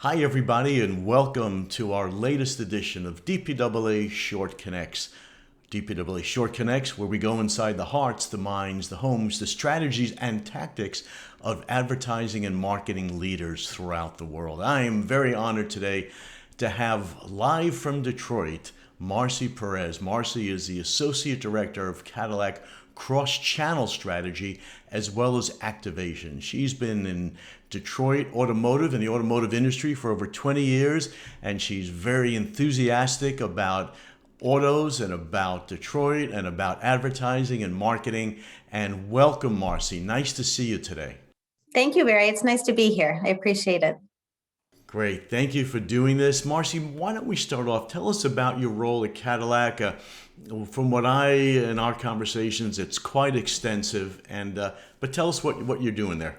Hi, everybody, and welcome to our latest edition of DPAA Short Connects. DPAA Short Connects, where we go inside the hearts, the minds, the homes, the strategies, and tactics of advertising and marketing leaders throughout the world. I am very honored today to have live from Detroit, Marcie Perez. Marcie is the Associate Director of Cadillac cross-channel strategy as well as activation. She's been in Detroit automotive in the automotive industry for over 20 years, and she's very enthusiastic about autos and about Detroit and about advertising and marketing. And welcome, Marcie. Nice to see you today. Thank you, Barry. It's nice to be here. I appreciate it. Great. Thank you for doing this. Marcie, why don't we start off? Tell us about your role at Cadillac. From what in our conversations, it's quite extensive. But tell us what you're doing there.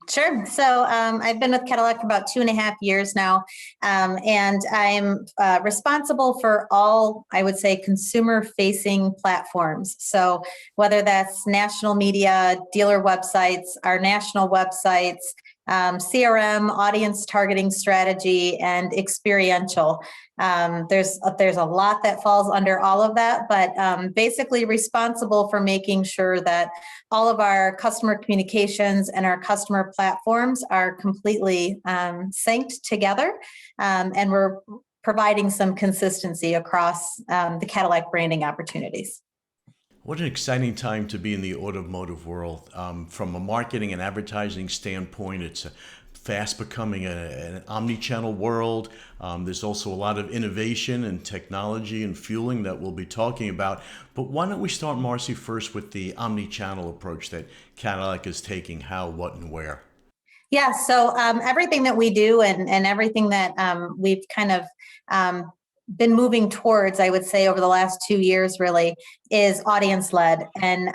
Sure. So I've been with Cadillac for about 2.5 years now, and I'm responsible for all, I would say, consumer-facing platforms. So whether that's national media, dealer websites, our national websites, CRM, audience targeting strategy, and experiential. There's a lot that falls under all of that, but basically responsible for making sure that all of our customer communications and our customer platforms are completely synced together, and we're providing some consistency across the Cadillac branding opportunities. What an exciting time to be in the automotive world. From a marketing and advertising standpoint, it's fast becoming an omni-channel world. There's also a lot of innovation and technology and fueling that we'll be talking about. But why don't we start, Marcie, first with the omni-channel approach that Cadillac is taking, how, what, and where? Yeah, so everything that we do and everything that we've kind of been moving towards, I would say, over the last 2 years really is audience led. And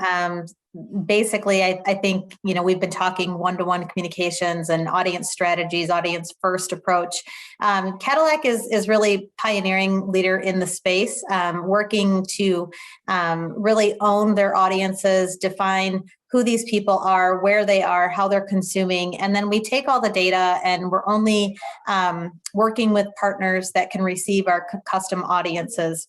basically, I think, we've been talking one-to-one communications and audience strategies, audience first approach. Cadillac is really pioneering leader in the space, working to really own their audiences, define who these people are, where they are, how they're consuming. And then we take all the data and we're only working with partners that can receive our custom audiences.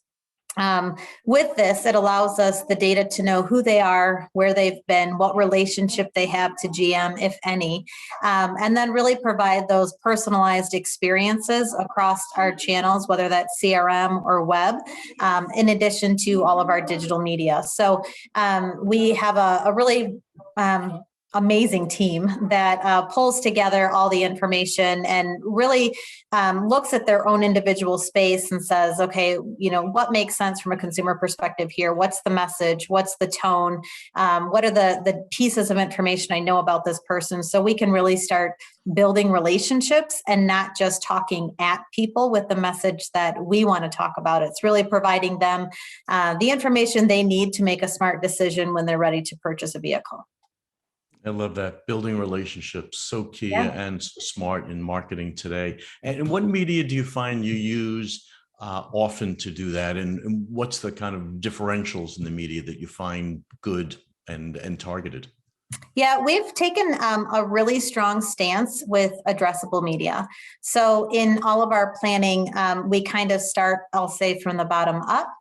With this, it allows us the data to know who they are, where they've been, what relationship they have to GM, if any, and then really provide those personalized experiences across our channels, whether that's CRM or web, in addition to all of our digital media. So we have a really amazing team that pulls together all the information and really looks at their own individual space and says, okay, what makes sense from a consumer perspective here? What's the message? What's the tone? What are the pieces of information I know about this person? So we can really start building relationships and not just talking at people with the message that we want to talk about. It's really providing them the information they need to make a smart decision when they're ready to purchase a vehicle. I love that. Building relationships, so key and so smart in marketing today. And what media do you find you use often to do that? And what's the kind of differentials in the media that you find good and targeted? Yeah, we've taken a really strong stance with addressable media. So in all of our planning, we kind of start, I'll say, from the bottom up,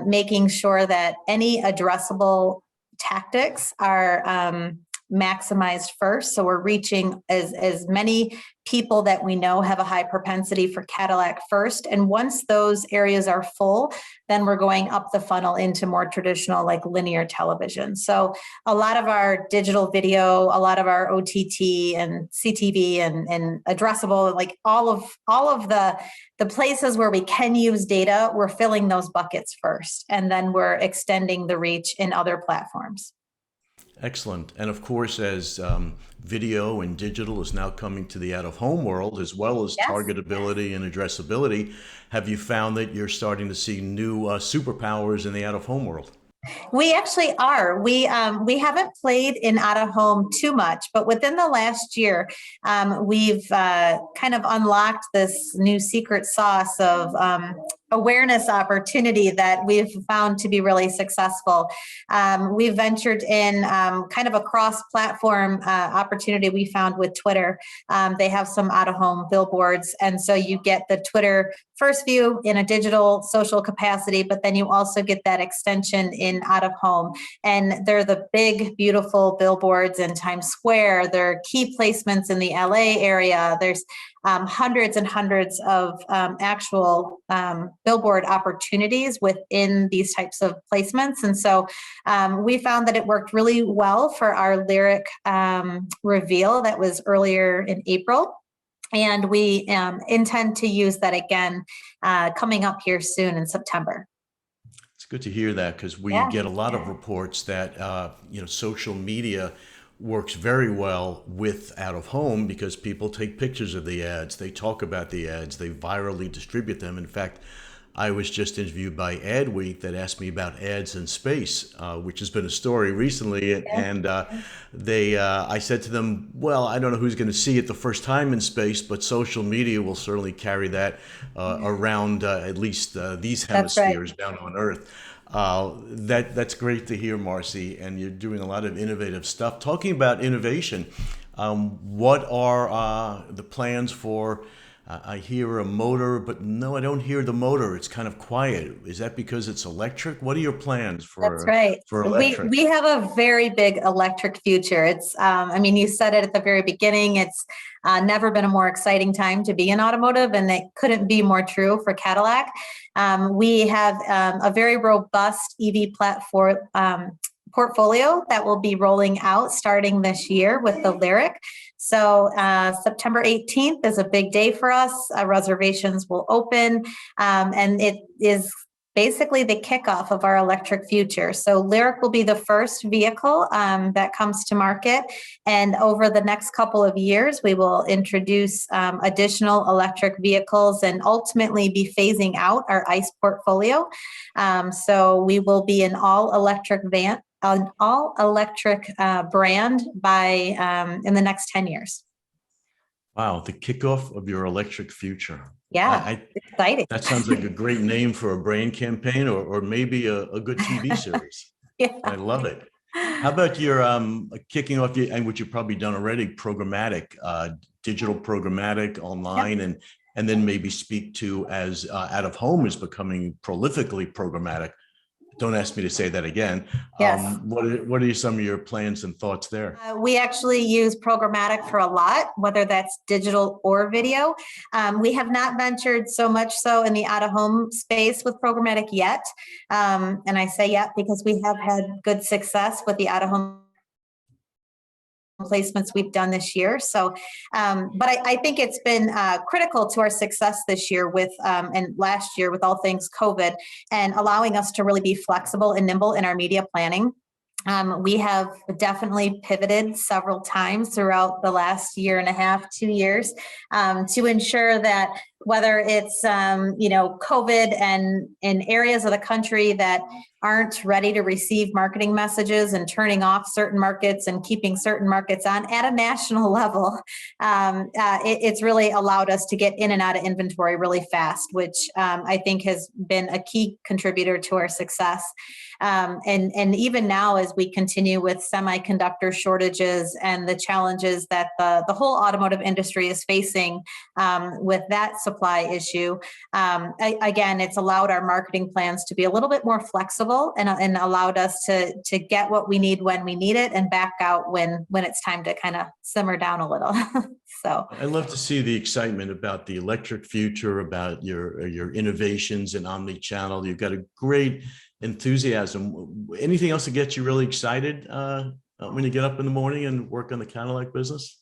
making sure that any addressable tactics are maximized first. So we're reaching as many people that we know have a high propensity for Cadillac first. And once those areas are full, then we're going up the funnel into more traditional like linear television. So a lot of our digital video, a lot of our OTT and CTV and addressable, like all of the places where we can use data, we're filling those buckets first. And then we're extending the reach in other platforms. Excellent. And of course, as video and digital is now coming to the out-of-home world, as well as targetability and addressability, have you found that you're starting to see new superpowers in the out-of-home world? We actually are. We haven't played in out of home too much, but within the last year, we've kind of unlocked this new secret sauce of awareness opportunity that we've found to be really successful. We've ventured in kind of a cross-platform opportunity we found with Twitter. They have some out-of-home billboards, and so you get the Twitter first view in a digital social capacity, but then you also get that extension in out-of-home. And they're the big, beautiful billboards in Times Square. They're key placements in the LA area. There's hundreds and hundreds of actual billboard opportunities within these types of placements. And so we found that it worked really well for our lyric reveal that was earlier in April. And we intend to use that again coming up here soon in September. It's good to hear that, because we get a lot of reports that social media works very well with out of home, because people take pictures of the ads, they talk about the ads, they virally distribute them. In fact, I was just interviewed by Adweek that asked me about ads in space, which has been a story recently. And I said to them, well, I don't know who's going to see it the first time in space, but social media will certainly carry that around at least these hemispheres down on Earth. That's great to hear, Marcie, and you're doing a lot of innovative stuff. Talking about innovation, what are the plans for? I hear a motor, but no, I don't hear the motor. It's kind of quiet. Is that because it's electric? What are your plans for? That's right. For electric? We have a very big electric future. It's, you said it at the very beginning. It's never been a more exciting time to be in automotive, and it couldn't be more true for Cadillac. We have a very robust EV platform portfolio that will be rolling out starting this year with the Lyric. So September 18th is a big day for us. Reservations will open, and it is basically the kickoff of our electric future. So Lyric will be the first vehicle that comes to market. And over the next couple of years, we will introduce additional electric vehicles and ultimately be phasing out our ICE portfolio. So we will be an all-electric brand by in the next 10 years. Wow, the kickoff of your electric future. Yeah, exciting. That sounds like a great name for a brand campaign, or maybe a good TV series. Yeah. I love it. How about your kicking off, and what you've probably done already, programmatic, digital programmatic online, and then maybe speak to as out of home is becoming prolifically programmatic. Don't ask me to say that again. Yes. What are some of your plans and thoughts there? We actually use programmatic for a lot, whether that's digital or video. We have not ventured so much so in the out-of-home space with programmatic yet. And I say yet because we have had good success with the out-of-home placements we've done this year. So, but I think it's been critical to our success this year with, and last year with all things COVID, and allowing us to really be flexible and nimble in our media planning. We have definitely pivoted several times throughout the last year and a half, 2 years, to ensure that whether it's, COVID and in areas of the country that aren't ready to receive marketing messages and turning off certain markets and keeping certain markets on at a national level, it's really allowed us to get in and out of inventory really fast, which I think has been a key contributor to our success. And even now, as we continue with semiconductor shortages and the challenges that the whole automotive industry is facing with that supply issue, again, it's allowed our marketing plans to be a little bit more flexible and allowed us to get what we need when we need it and back out when it's time to kind of simmer down a little. So I love to see the excitement about the electric future, about your innovations in omni-channel. You've got a great enthusiasm. Anything else that gets you really excited when you get up in the morning and work on the Cadillac business?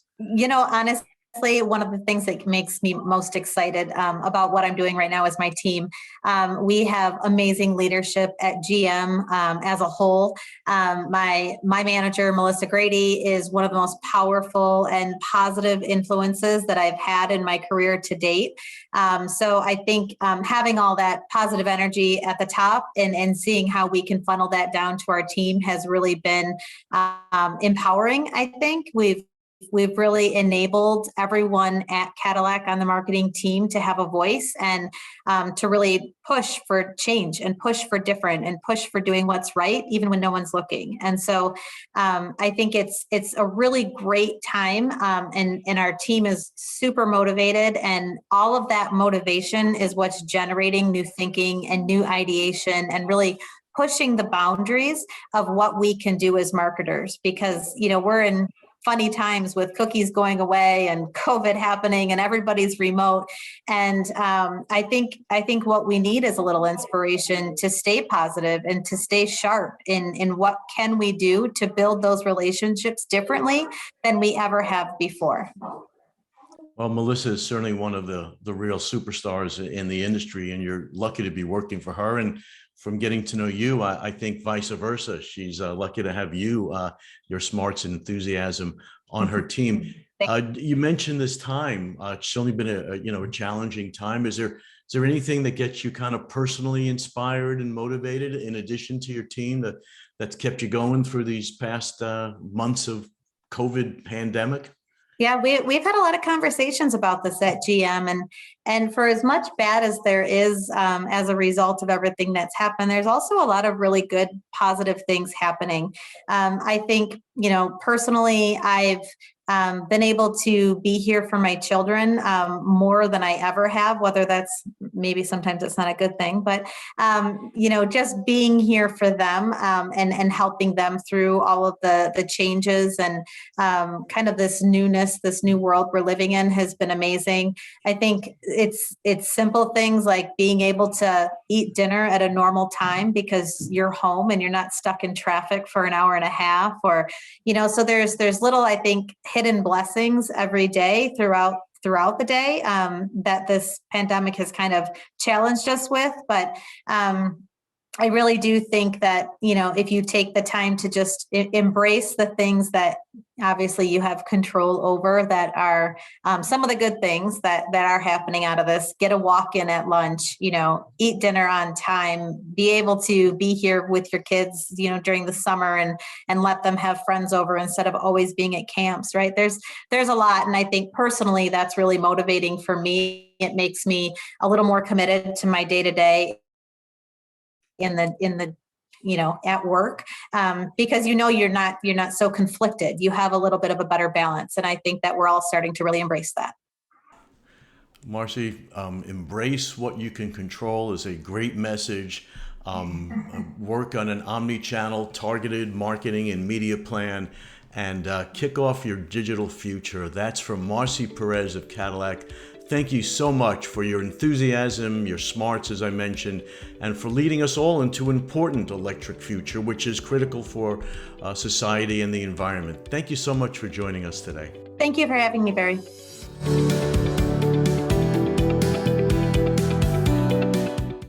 Honestly, one of the things that makes me most excited about what I'm doing right now is my team. We have amazing leadership at GM as a whole. My manager, Melissa Grady, is one of the most powerful and positive influences that I've had in my career to date. So I think having all that positive energy at the top and seeing how we can funnel that down to our team has really been empowering. I think we've we've really enabled everyone at Cadillac on the marketing team to have a voice and to really push for change and push for different and push for doing what's right, even when no one's looking. And so I think it's a really great time, and our team is super motivated, and all of that motivation is what's generating new thinking and new ideation and really pushing the boundaries of what we can do as marketers, because we're in funny times with cookies going away and COVID happening and everybody's remote. And I think what we need is a little inspiration to stay positive and to stay sharp in what can we do to build those relationships differently than we ever have before. Well, Melissa is certainly one of the real superstars in the industry, and you're lucky to be working for her. And from getting to know you, I think vice versa. She's lucky to have you, your smarts and enthusiasm on her team. You mentioned this time. It's only been a challenging time. Is there anything that gets you kind of personally inspired and motivated in addition to your team that's kept you going through these past months of COVID pandemic? Yeah, we've had a lot of conversations about this at GM, and for as much bad as there is as a result of everything that's happened, there's also a lot of really good, positive things happening. I think, personally, I've been able to be here for my children more than I ever have, whether that's maybe sometimes it's not a good thing, but, just being here for them and helping them through all of the changes and kind of this newness, this new world we're living in has been amazing. I think it's simple things like being able to eat dinner at a normal time because you're home and you're not stuck in traffic for an hour and a half, or, so there's little, I think, hidden blessings every day throughout the day that this pandemic has kind of challenged us with. But I really do think that, if you take the time to just embrace the things that obviously you have control over, that are some of the good things that are happening out of this, get a walk in at lunch, eat dinner on time, be able to be here with your kids, during the summer and let them have friends over instead of always being at camps, right? There's a lot. And I think personally, that's really motivating for me. It makes me a little more committed to my day-to-day in the at work, because you're not so conflicted. You have a little bit of a better balance, and I think that we're all starting to really embrace that. Marcie, embrace what you can control is a great message. Work on an omni-channel targeted marketing and media plan, and kick off your digital future. That's from Marcie Perez of Cadillac. Thank you so much for your enthusiasm, your smarts, as I mentioned, and for leading us all into an important electric future, which is critical for society and the environment. Thank you so much for joining us today. Thank you for having me, Barry.